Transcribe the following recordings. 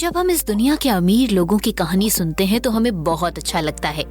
जब हम इस दुनिया के अमीर लोगों की कहानी सुनते हैं तो हमें बहुत अच्छा लगता है,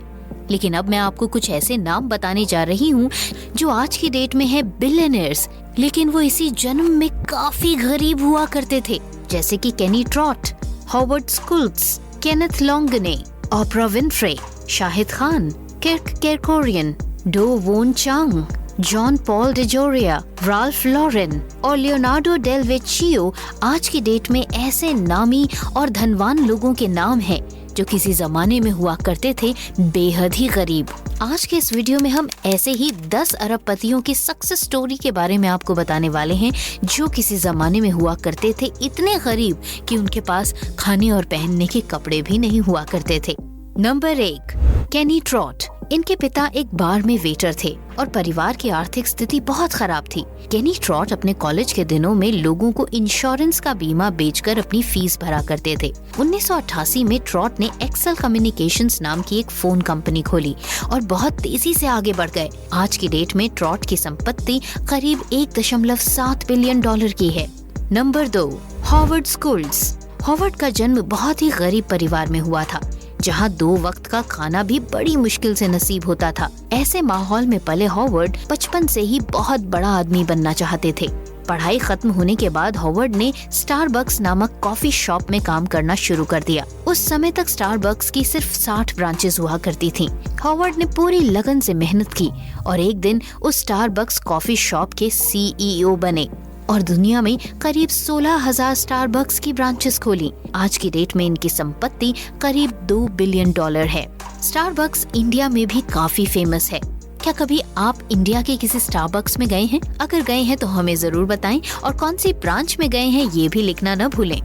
लेकिन अब मैं आपको कुछ ऐसे नाम बताने जा रही हूँ जो आज की डेट में है बिलियनर्स, लेकिन वो इसी जन्म में काफी गरीब हुआ करते थे, जैसे कि Kenny Trott, Howard Schultz, Kenneth Langone, Oprah Winfrey, Shahid Khan, Kirk Kerkorian, Do Won Chang, John Paul DeJoria, Ralph Lauren और लियोनार्डो डेल वेचियो आज की डेट में ऐसे नामी और धनवान लोगों के नाम हैं जो किसी जमाने में हुआ करते थे बेहद ही गरीब। आज के इस वीडियो में हम ऐसे ही 10 अरबपतियों की सक्सेस स्टोरी के बारे में आपको बताने वाले हैं जो किसी जमाने में हुआ करते थे इतने गरीब कि उनके पास खाने और पहनने के कपड़े भी नहीं हुआ करते थे। नंबर 1, केनी ट्रॉट। इनके पिता एक बार में वेटर थे और परिवार की आर्थिक स्थिति बहुत खराब थी। केनी ट्रॉट अपने कॉलेज के दिनों में लोगों को इंश्योरेंस का बीमा बेचकर अपनी फीस भरा करते थे। 1988 में ट्रॉट ने एक्सेल कम्युनिकेशंस नाम की एक फोन कंपनी खोली और बहुत तेजी से आगे बढ़ गए। आज की डेट में ट्रॉट की संपत्ति करीब 1.7 बिलियन डॉलर की है। Number 2, Howard स्कुल्ट्ज। हॉवर्ड का जन्म बहुत ही गरीब परिवार में हुआ था, जहां 2 वक्त का खाना भी बड़ी मुश्किल से नसीब होता था। ऐसे माहौल में पले हॉवर्ड बचपन से ही बहुत बड़ा आदमी बनना चाहते थे। पढ़ाई खत्म होने के बाद हॉवर्ड ने स्टारबक्स नामक कॉफी शॉप में काम करना शुरू कर दिया। उस समय तक स्टारबक्स की सिर्फ 60 ब्रांचेस हुआ करती थीं। हॉवर्ड ने पूरी लगन से मेहनत की और एक दिन उस स्टारबक्स कॉफी शॉप के CEO बने और दुनिया में करीब 16,000 स्टारबक्स की ब्रांचेस खोली। आज की डेट में इनकी संपत्ति करीब 2 बिलियन डॉलर है। स्टारबक्स इंडिया में भी काफी फेमस है। क्या कभी आप इंडिया के किसी स्टारबक्स में गए हैं? अगर गए हैं तो हमें जरूर बताएं और कौन सी ब्रांच में गए हैं ये भी लिखना न भूलें।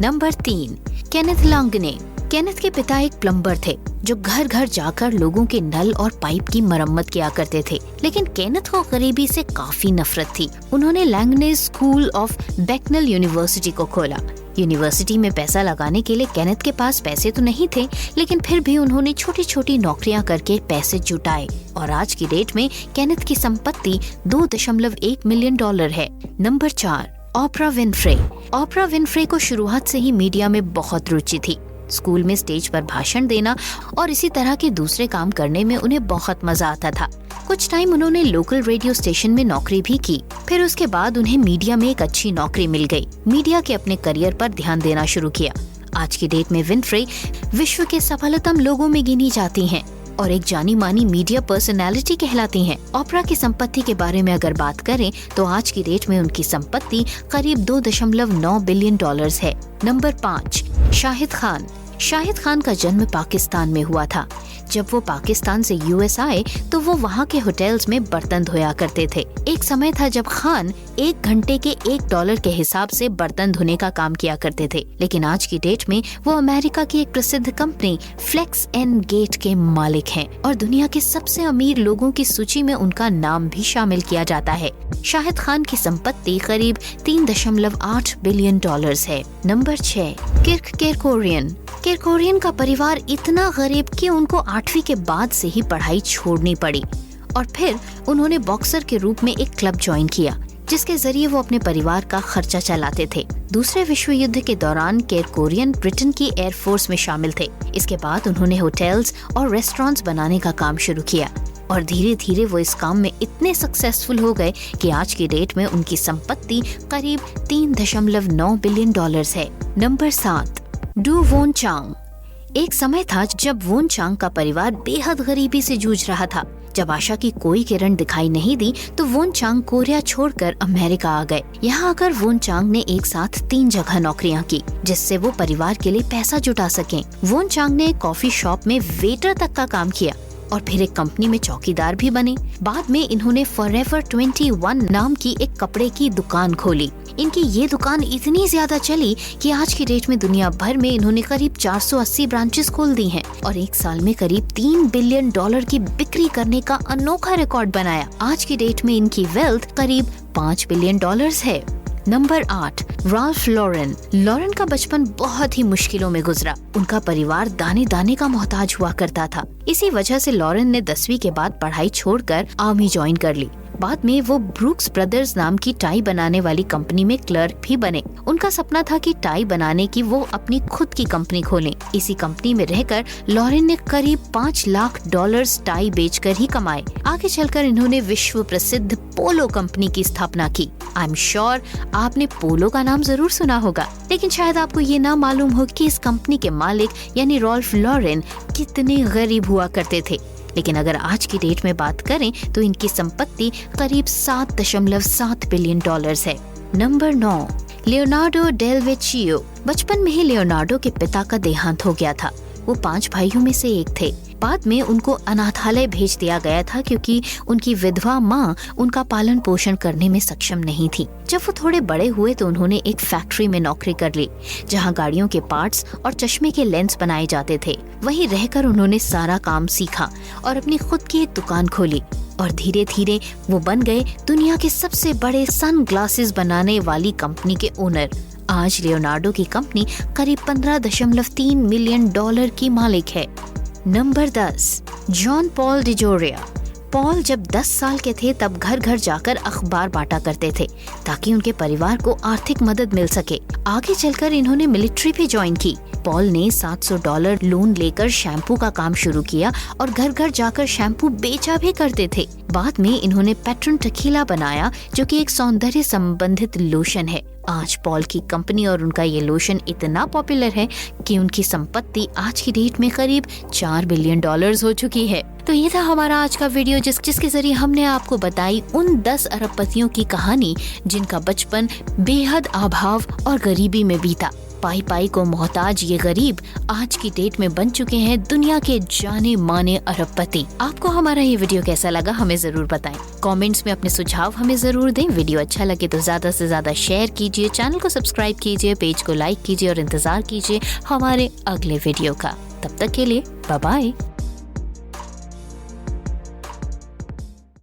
Number 3, Kenneth लॉन्गने। केनेथ के पिता एक प्लम्बर थे जो घर घर जाकर लोगों के नल और पाइप की मरम्मत किया करते थे, लेकिन केनेथ को गरीबी से काफी नफरत थी। उन्होंने लैंगने स्कूल ऑफ बेकनल यूनिवर्सिटी को खोला। यूनिवर्सिटी में पैसा लगाने के लिए केनेथ के पास पैसे तो नहीं थे, लेकिन फिर भी उन्होंने छोटी छोटी नौकरियां करके पैसे जुटाए और आज की डेट में केनेथ की संपत्ति 2.1 मिलियन डॉलर है। Number 4, Oprah Winfrey. Oprah Winfrey को शुरुआत से ही मीडिया में बहुत रुचि थी। स्कूल में स्टेज पर भाषण देना और इसी तरह के दूसरे काम करने में उन्हें बहुत मजा आता था। कुछ टाइम उन्होंने लोकल रेडियो स्टेशन में नौकरी भी की। फिर उसके बाद उन्हें मीडिया में एक अच्छी नौकरी मिल गई। मीडिया के अपने करियर पर ध्यान देना शुरू किया। आज की डेट में विनफ्रे विश्व के सफलतम लोगों में गिनी जाती हैं और एक जानी मानी मीडिया पर्सनालिटी कहलाती हैं। ओपरा की संपत्ति के बारे में अगर बात करें तो आज की डेट में उनकी संपत्ति करीब 2.9 बिलियन डॉलर्स है। नंबर 5, शाहिद खान। शाहिद खान का जन्म पाकिस्तान में हुआ था। जब वो पाकिस्तान से US आए तो वो वहाँ के होटल्स में बर्तन धोया करते थे। एक समय था जब खान 1 घंटे के $1 के हिसाब से बर्तन धोने का काम किया करते थे, लेकिन आज की डेट में वो अमेरिका की एक प्रसिद्ध कंपनी फ्लेक्स एंड गेट के मालिक हैं और दुनिया के सबसे अमीर लोगों की सूची में उनका नाम भी शामिल किया जाता है। शाहिद खान की संपत्ति करीब 3.8 बिलियन डॉलर्स है। नंबर 6, किर्क केरकोरियन। केरकोरियन का परिवार इतना गरीब कि उनको 8वीं के बाद से ही पढ़ाई छोड़नी पड़ी और फिर उन्होंने बॉक्सर के रूप में एक क्लब ज्वाइन किया, जिसके जरिए वो अपने परिवार का खर्चा चलाते थे। दूसरे विश्व युद्ध के दौरान केरकोरियन ब्रिटेन की एयरफोर्स में शामिल थे। इसके बाद उन्होंने होटल्स और रेस्टोरेंट्स बनाने का काम शुरू किया और धीरे धीरे वो इस काम में इतने सक्सेसफुल हो गए कि आज की डेट में उनकी संपत्ति करीब 3.9 बिलियन डॉलर्स है। नंबर 7, डू वोन चांग। एक समय था जब वोन चांग का परिवार बेहद गरीबी से जूझ रहा था। जब आशा की कोई किरण दिखाई नहीं दी तो वोन चांग कोरिया छोड़कर अमेरिका आ गए। यहाँ आकर वोन चांग ने एक साथ 3 जगह नौकरियाँ की, जिससे वो परिवार के लिए पैसा जुटा सकें। वोन चांग ने एक कॉफी शॉप में वेटर तक का काम किया और फिर एक कंपनी में चौकीदार भी बने। बाद में इन्होंने फॉरएवर 21 नाम की एक कपड़े की दुकान खोली। इनकी ये दुकान इतनी ज्यादा चली कि आज की डेट में दुनिया भर में इन्होंने करीब 480 ब्रांचेस खोल दी हैं और एक साल में करीब 3 बिलियन डॉलर की बिक्री करने का अनोखा रिकॉर्ड बनाया। आज की डेट में इनकी वेल्थ करीब 5 बिलियन डॉलर्स है। Number 8, Ralph Lauren. लॉरेन का बचपन बहुत ही मुश्किलों में गुजरा। उनका परिवार दाने दाने का मोहताज हुआ करता था। इसी वजह से लॉरेन ने 10वीं के बाद पढ़ाई छोड़कर आर्मी ज्वाइन कर ली। बाद में वो ब्रूक्स ब्रदर्स नाम की टाई बनाने वाली कंपनी में क्लर्क भी बने। उनका सपना था कि टाई बनाने की वो अपनी खुद की कंपनी खोलें। इसी कंपनी में रहकर लॉरेन ने करीब $5 लाख टाई बेचकर ही कमाए। आगे चलकर इन्होंने विश्व प्रसिद्ध पोलो कंपनी की स्थापना की। आई एम श्योर आपने पोलो का नाम जरूर सुना होगा, लेकिन शायद आपको ये ना मालूम हो कि इस कंपनी के मालिक यानी रॉल्फ लॉरेन कितने गरीब हुआ करते थे। लेकिन अगर आज की डेट में बात करें तो इनकी संपत्ति करीब $7.7 बिलियन है। नंबर 9, लियोनार्डो डेल वेचियो। बचपन में ही लियोनार्डो के पिता का देहांत हो गया था। वो 5 भाइयों में से एक थे। बाद में उनको अनाथालय भेज दिया गया था क्योंकि उनकी विधवा माँ उनका पालन पोषण करने में सक्षम नहीं थी। जब वो थोड़े बड़े हुए तो उन्होंने एक फैक्ट्री में नौकरी कर ली जहाँ गाड़ियों के पार्ट्स और चश्मे के लेंस बनाए जाते थे। वहीं रहकर उन्होंने सारा काम सीखा और अपनी खुद की एक दुकान खोली और धीरे धीरे वो बन गए दुनिया के सबसे बड़े सन ग्लासेस बनाने वाली कंपनी के ओनर। आज लियोनार्डो की कंपनी करीब $15.3 मिलियन की मालिक है। नंबर 10, जॉन पॉल डिजोरिया। पॉल जब 10 साल के थे तब घर घर जाकर अखबार बांटा करते थे ताकि उनके परिवार को आर्थिक मदद मिल सके। आगे चलकर इन्होंने मिलिट्री भी ज्वाइन की। पॉल ने $700 लोन लेकर शैम्पू का काम शुरू किया और घर घर जाकर शैम्पू बेचा भी करते थे। बाद में इन्होंने पैट्रन टकीला बनाया जो कि एक सौंदर्य संबंधित लोशन है। आज पॉल की कंपनी और उनका ये लोशन इतना पॉपुलर है कि उनकी संपत्ति आज की डेट में करीब $4 बिलियन हो चुकी है। तो ये था हमारा आज का वीडियो जिसके जरिए हमने आपको बताई उन 10 अरबपतियों की कहानी जिनका बचपन बेहद अभाव और गरीबी में बीता। पाई पाई को मोहताज ये गरीब आज की डेट में बन चुके हैं दुनिया के जाने माने अरबपति। आपको हमारा ये वीडियो कैसा लगा हमें जरूर बताएं। कमेंट्स में अपने सुझाव हमें जरूर दें। वीडियो अच्छा लगे तो ज्यादा से ज्यादा शेयर कीजिए, चैनल को सब्सक्राइब कीजिए, पेज को लाइक कीजिए और इंतजार कीजिए हमारे अगले वीडियो का। तब तक के लिए बाय बाय।